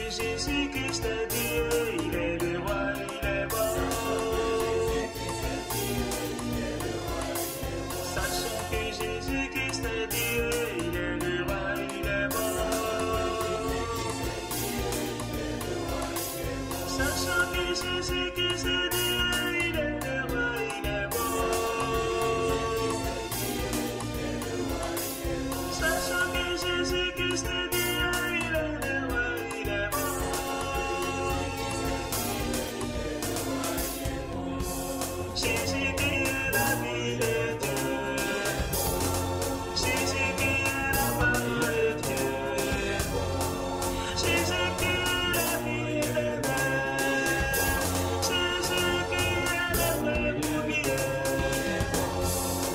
Jésus-Christ est Dieu, il est le roi, il est bon. Sachant que Jésus-Christ est Dieu, il est le roi, il est bon. Sachant que Jésus-Christ est Dieu, il est le roi, il est bon. Sachant que Jésus-Christ est Dieu, il est le roi, il est bon. Jésus qui est la vie de Dieu. Jésus qui est la parole de Dieu. Jésus qui est la vie de Dieu. Jésus qui est le vrai premier.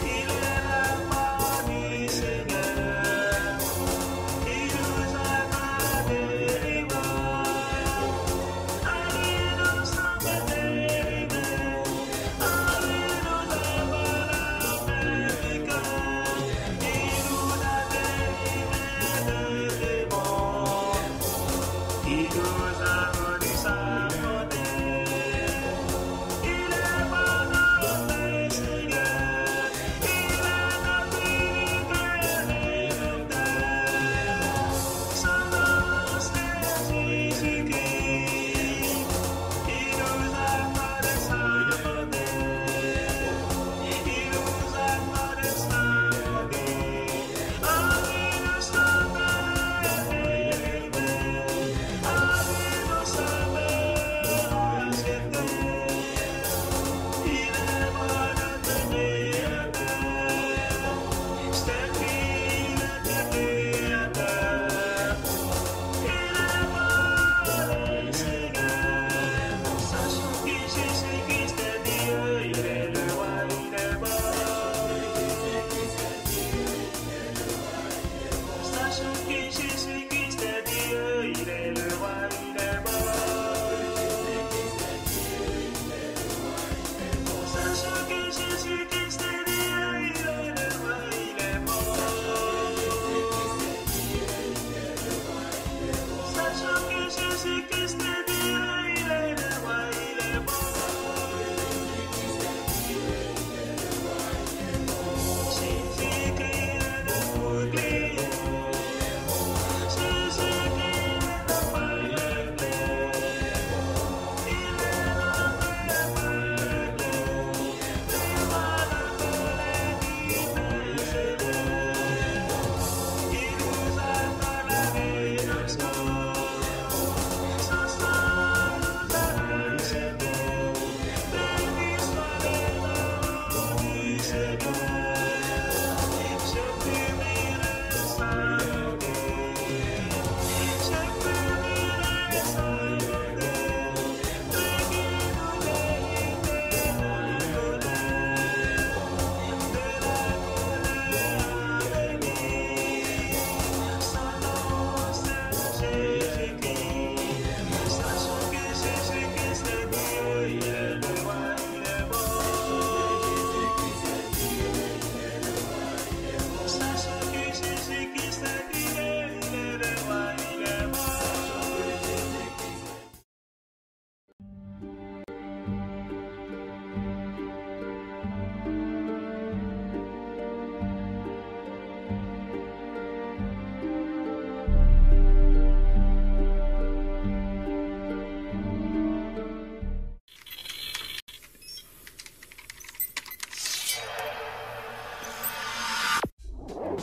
Il est la parole du Seigneur. Il nous a donné les voies. À lui nous sommes délivrés. À lui nous avons la paix du cœur. Il nous a délivrés des démons. Il nous a rendu sa beauté. Il est bon notre Seigneur. Il est notre Rédempteur. Son nom c'est Jésus-Christ. Il nous a accordé sa beauté. Il nous a accordé sa beauté. À lui nous sommes délivrés. À lui nous sommes rachetés. Il est bon notre Créateur. C'est lui le Créateur. Il est bon le Seigneur. Sachant que Jésus-Christ est Dieu, il est le roi, il est bon. Sachant que Jésus-Christ est Dieu, il est le roi, il est bon. Sachant que Jésus-Christ est Dieu, il est le roi, il est bon. Sachant que Jésus-Christ est Dieu, il est le roi, il est bon. Jésus qui est le bouclier. Jésus qui est le parole clair. Il est notre parole clair. Les rois de colère qui persévèrent. Il nous accorde la rédemption. Son sang nous a rachetés. Béni soit le nom du Seigneur. Je publierai sa beauté. Je publierai sa beauté. Lui qui nous délivre de la colère à venir. Son nom c'est Jésus-Christ. Sachant que Jésus-Christ est Dieu, il est le roi, il est bon. Sachant que Jésus-Christ est Dieu, il est le roi, il est bon.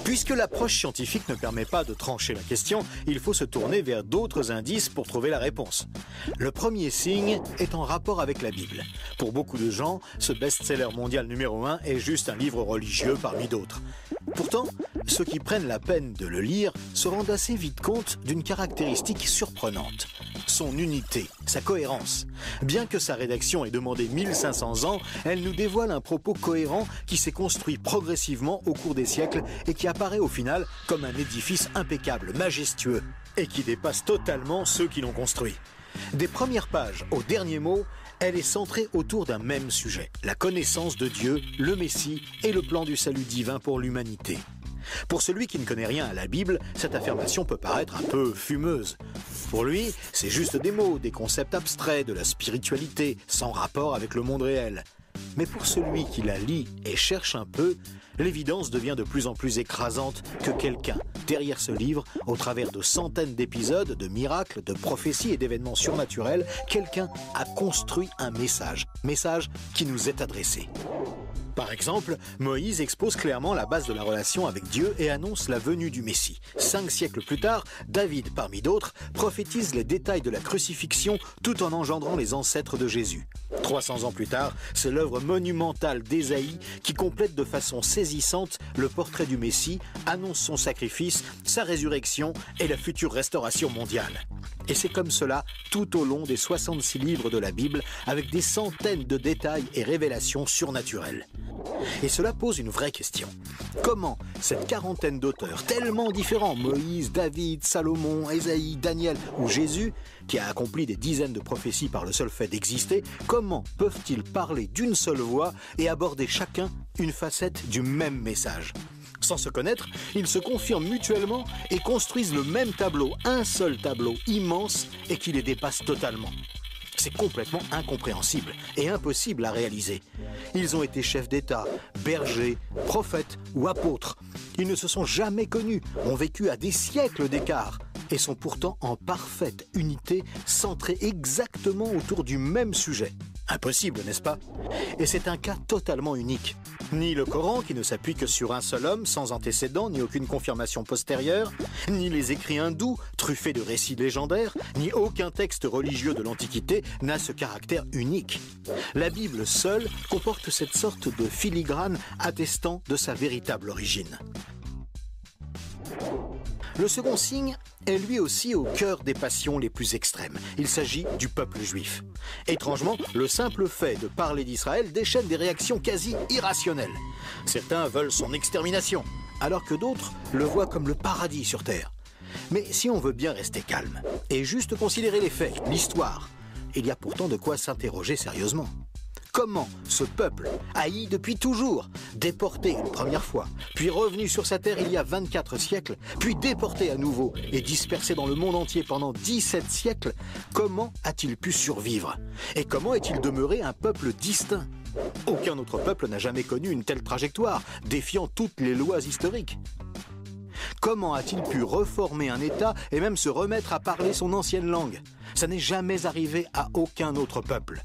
Puisque l'approche scientifique ne permet pas de trancher la question, il faut se tourner vers d'autres indices pour trouver la réponse. Le premier signe est en rapport avec la Bible. Pour beaucoup de gens, ce best-seller mondial numéro 1 est juste un livre religieux parmi d'autres. Pourtant, ceux qui prennent la peine de le lire se rendent assez vite compte d'une caractéristique surprenante. Son unité, sa cohérence. Bien que sa rédaction ait demandé 1500 ans, elle nous dévoile un propos cohérent qui s'est construit progressivement au cours des siècles et qui apparaît au final comme un édifice impeccable, majestueux, et qui dépasse totalement ceux qui l'ont construit. Des premières pages aux derniers mots, elle est centrée autour d'un même sujet, la connaissance de Dieu, le Messie et le plan du salut divin pour l'humanité. Pour celui qui ne connaît rien à la Bible, cette affirmation peut paraître un peu fumeuse. Pour lui, c'est juste des mots, des concepts abstraits, de la spiritualité, sans rapport avec le monde réel. Mais pour celui qui la lit et cherche un peu, l'évidence devient de plus en plus écrasante que quelqu'un, derrière ce livre, au travers de centaines d'épisodes, de miracles, de prophéties et d'événements surnaturels, quelqu'un a construit un message qui nous est adressé. Par exemple, Moïse expose clairement la base de la relation avec Dieu et annonce la venue du Messie. 5 siècles plus tard, David, parmi d'autres, prophétise les détails de la crucifixion tout en engendrant les ancêtres de Jésus. 300 ans plus tard, c'est l'œuvre monumentale d'Ésaïe qui complète de façon saisissante le portrait du Messie, annonce son sacrifice, sa résurrection et la future restauration mondiale. Et c'est comme cela tout au long des 66 livres de la Bible, avec des centaines de détails et révélations surnaturelles. Et cela pose une vraie question. Comment cette quarantaine d'auteurs tellement différents, Moïse, David, Salomon, Ésaïe, Daniel ou Jésus, qui a accompli des dizaines de prophéties par le seul fait d'exister, comment peuvent-ils parler d'une seule voix et aborder chacun une facette du même message ? Sans se connaître, ils se confirment mutuellement et construisent le même tableau, un seul tableau immense et qui les dépasse totalement. C'est complètement incompréhensible et impossible à réaliser. Ils ont été chefs d'État, bergers, prophètes ou apôtres. Ils ne se sont jamais connus, ont vécu à des siècles d'écart et sont pourtant en parfaite unité, centrés exactement autour du même sujet. Impossible, n'est-ce pas ? Et c'est un cas totalement unique. Ni le Coran, qui ne s'appuie que sur un seul homme, sans antécédent ni aucune confirmation postérieure, ni les écrits hindous, truffés de récits légendaires, ni aucun texte religieux de l'Antiquité n'a ce caractère unique. La Bible seule comporte cette sorte de filigrane attestant de sa véritable origine. Le second signe est lui aussi au cœur des passions les plus extrêmes. Il s'agit du peuple juif. Étrangement, le simple fait de parler d'Israël déchaîne des réactions quasi irrationnelles. Certains veulent son extermination, alors que d'autres le voient comme le paradis sur terre. Mais si on veut bien rester calme et juste considérer les faits, l'histoire, il y a pourtant de quoi s'interroger sérieusement. Comment ce peuple, haï depuis toujours, déporté une première fois, puis revenu sur sa terre il y a 24 siècles, puis déporté à nouveau et dispersé dans le monde entier pendant 17 siècles, comment a-t-il pu survivre? Et comment est-il demeuré un peuple distinct? Aucun autre peuple n'a jamais connu une telle trajectoire, défiant toutes les lois historiques. Comment a-t-il pu reformer un État et même se remettre à parler son ancienne langue? Ça n'est jamais arrivé à aucun autre peuple.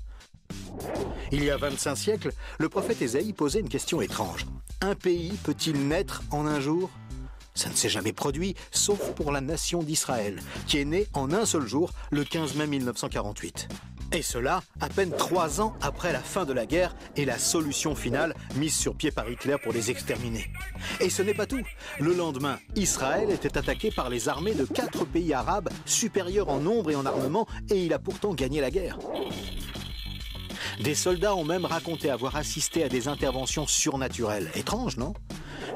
Il y a 25 siècles, le prophète Ésaïe posait une question étrange. Un pays peut-il naître en un jour? Ça ne s'est jamais produit, sauf pour la nation d'Israël, qui est née en un seul jour, le 15 mai 1948. Et cela, à peine 3 ans après la fin de la guerre et la solution finale mise sur pied par Hitler pour les exterminer. Et ce n'est pas tout. Le lendemain, Israël était attaqué par les armées de 4 pays arabes, supérieurs en nombre et en armement, et il a pourtant gagné la guerre. Des soldats ont même raconté avoir assisté à des interventions surnaturelles. Étrange, non?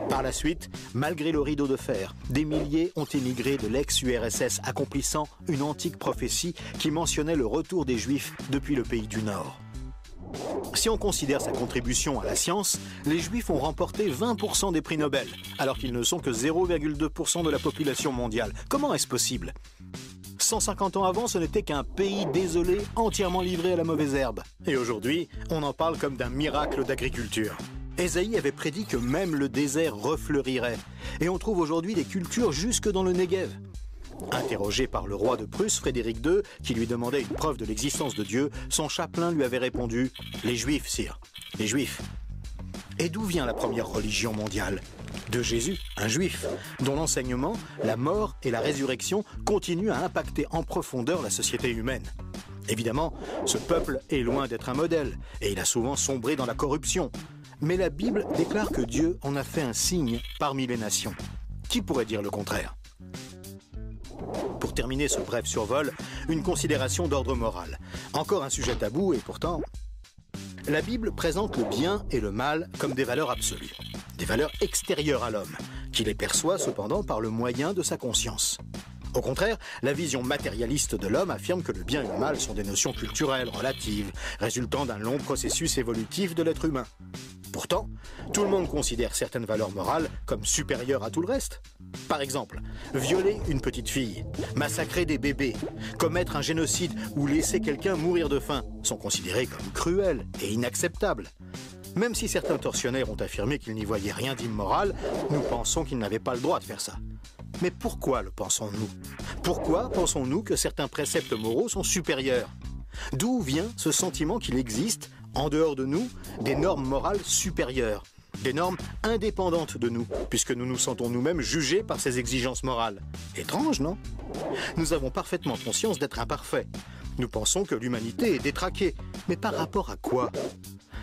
Par la suite, malgré le rideau de fer, des milliers ont émigré de l'ex-URSS, accomplissant une antique prophétie qui mentionnait le retour des Juifs depuis le pays du Nord. Si on considère sa contribution à la science, les Juifs ont remporté 20% des prix Nobel, alors qu'ils ne sont que 0,2% de la population mondiale. Comment est-ce possible ? 150 ans avant, ce n'était qu'un pays désolé, entièrement livré à la mauvaise herbe. Et aujourd'hui, on en parle comme d'un miracle d'agriculture. Ésaïe avait prédit que même le désert refleurirait. Et on trouve aujourd'hui des cultures jusque dans le Negev. Interrogé par le roi de Prusse, Frédéric II, qui lui demandait une preuve de l'existence de Dieu, son chapelain lui avait répondu « Les Juifs, sire, les Juifs ». Et d'où vient la première religion mondiale ? De Jésus, un juif, dont l'enseignement, la mort et la résurrection continuent à impacter en profondeur la société humaine. Évidemment, ce peuple est loin d'être un modèle, et il a souvent sombré dans la corruption. Mais la Bible déclare que Dieu en a fait un signe parmi les nations. Qui pourrait dire le contraire ? Pour terminer ce bref survol, une considération d'ordre moral. Encore un sujet tabou et pourtant... La Bible présente le bien et le mal comme des valeurs absolues, des valeurs extérieures à l'homme, qui les perçoit cependant par le moyen de sa conscience. Au contraire, la vision matérialiste de l'homme affirme que le bien et le mal sont des notions culturelles, relatives, résultant d'un long processus évolutif de l'être humain. Pourtant, tout le monde considère certaines valeurs morales comme supérieures à tout le reste. Par exemple, violer une petite fille, massacrer des bébés, commettre un génocide ou laisser quelqu'un mourir de faim sont considérés comme cruels et inacceptables. Même si certains tortionnaires ont affirmé qu'ils n'y voyaient rien d'immoral, nous pensons qu'ils n'avaient pas le droit de faire ça. Mais pourquoi le pensons-nous? Pourquoi pensons-nous que certains préceptes moraux sont supérieurs? D'où vient ce sentiment qu'il existe, en dehors de nous, des normes morales supérieures, des normes indépendantes de nous, puisque nous nous sentons nous-mêmes jugés par ces exigences morales? Étrange, non? Nous avons parfaitement conscience d'être imparfaits. Nous pensons que l'humanité est détraquée, mais par rapport à quoi?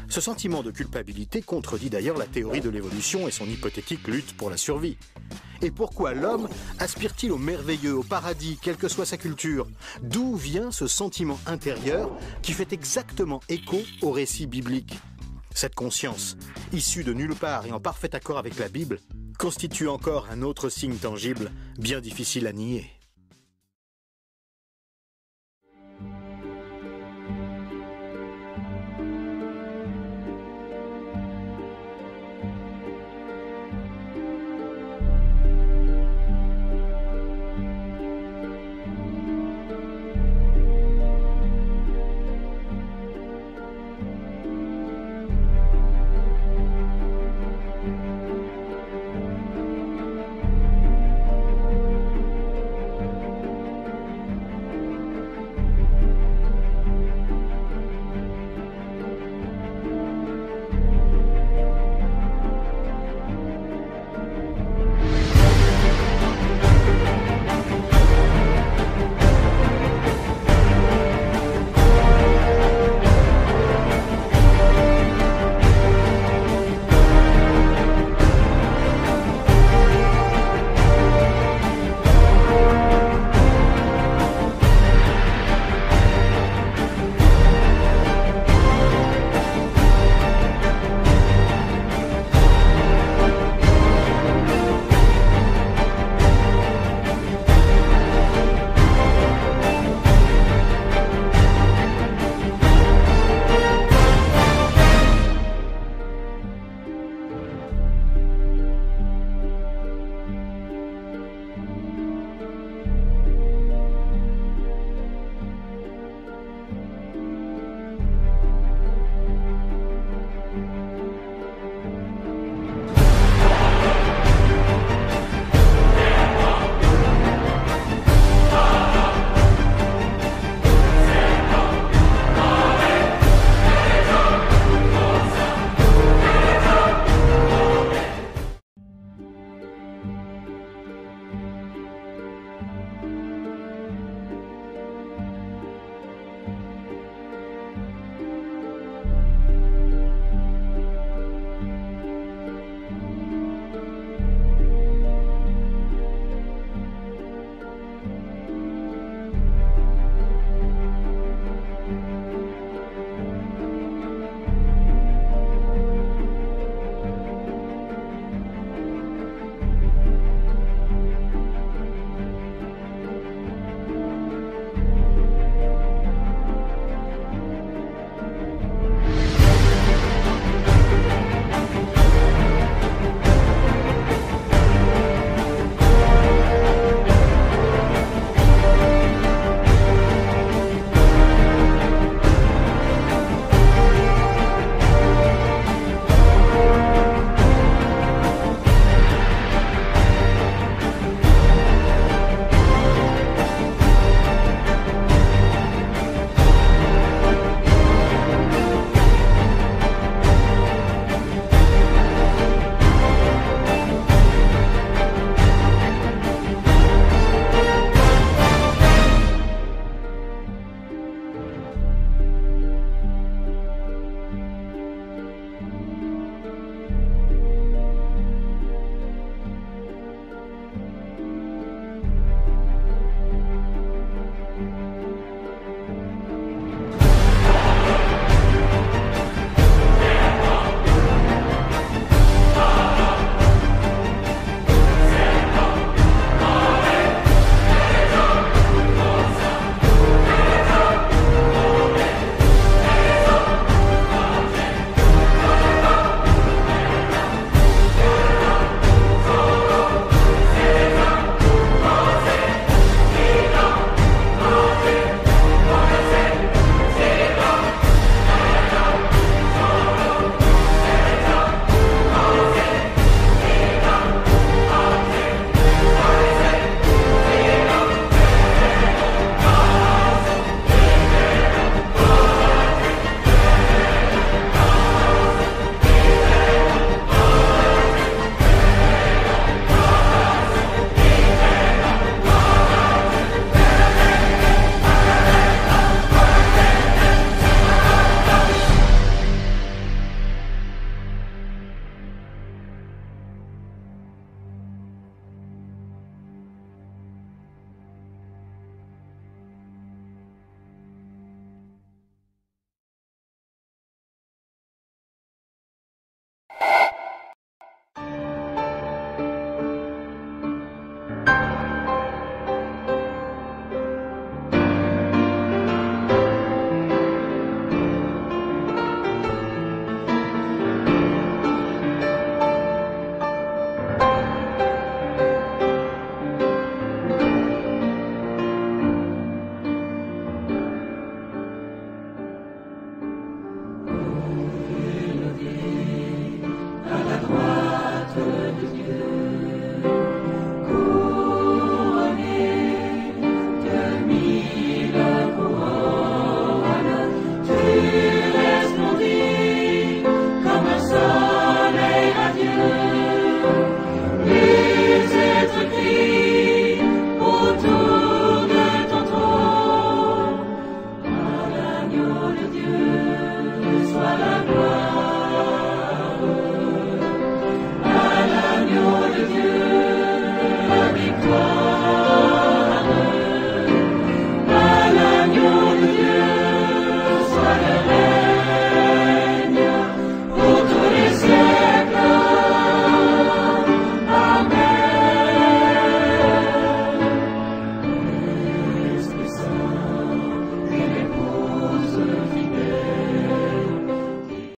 Ce sentiment de culpabilité contredit d'ailleurs la théorie de l'évolution et son hypothétique lutte pour la survie. Et pourquoi l'homme aspire-t-il au merveilleux, au paradis, quelle que soit sa culture? D'où vient ce sentiment intérieur qui fait exactement écho au récit biblique? Cette conscience, issue de nulle part et en parfait accord avec la Bible, constitue encore un autre signe tangible, bien difficile à nier.